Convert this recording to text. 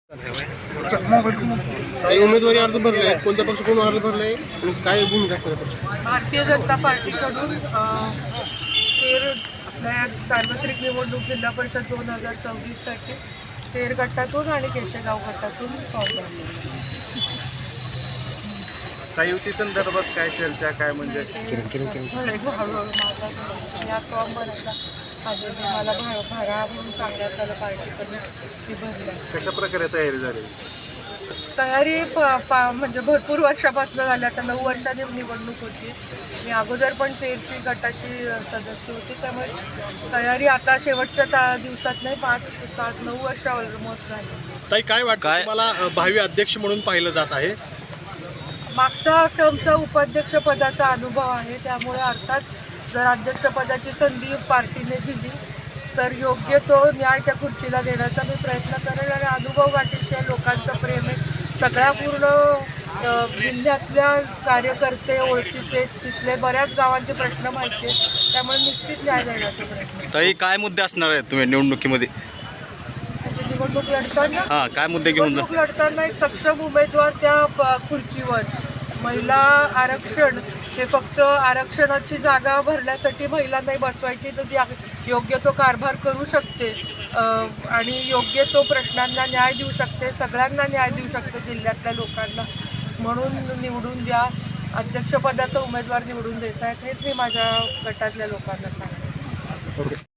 काही उमेदवारी अर्ज भरले कोणत्या पक्ष कोण अर्ज भरले आणि काय भूमिका असणार पक्ष? भारतीय जनता पार्टीकडून तेर आपल्या सार्वत्रिक निवडणूक जिल्हा परिषद 2026साठी तेर गटातून आणि केशेगाव गटातून फॉर्म भरले. काही युती संदर्भात काय चर्चा काय म्हणजे हळूहळू या फॉर्म भरायला अजून मला भरा म्हणून सांगण्यात आलं पार्टीकडून ती भरल्या. कशा प्रकारे तयारी झाली? तयारी म्हणजे भरपूर वर्षापासून झाली. आता 9 वर्षांनी निवडणूक होती. मी अगोदर पण तेरची गटाची सदस्य होती. त्यामुळे तयारी आता शेवटच्या दिवसात नाही 5-7-9 वर्ष ऑलमोस्ट झाली. ताई काय वाटतं तुम्हाला भावी अध्यक्ष म्हणून पाहिलं जात आहे? मागच्या टर्मचा उपाध्यक्षपदाचा अनुभव आहे. त्यामुळे अर्थात जर अध्यक्षपदाची संधी पार्टीने दिली तर योग्य तो न्याय त्या खुर्चीला देण्याचा मी प्रयत्न करेन. आणि अनुभव गाठीशी लोकांचं प्रेम आहे. सगळ्या पूर्ण जिल्ह्यातल्या कार्यकर्ते ओळखीचे तिथले बऱ्याच गावांचे प्रश्न माहिती आहेत. त्यामुळे निश्चित न्याय देण्याचा प्रयत्न. ताई काय मुद्दे असणार आहेत तुम्ही निवडणुकीमध्ये? निवडणूक लढताना काय मुद्दे घेऊन निवडणूक लढताना एक सक्षम उमेदवार त्या खुर्चीवर. महिला आरक्षण हे फक्त आरक्षणाची जागा भरण्यासाठी महिला नाही बसवायची, तर ती योग्य तो कारभार करू शकते आणि योग्य तो प्रश्नांना न्याय देऊ शकते, सगळ्यांना न्याय देऊ शकते जिल्ह्यातल्या लोकांना. म्हणून निवडून द्या, अध्यक्षपदाचा उमेदवार निवडून देत आहेत हेच मी माझ्या गटातल्या लोकांना सांगते.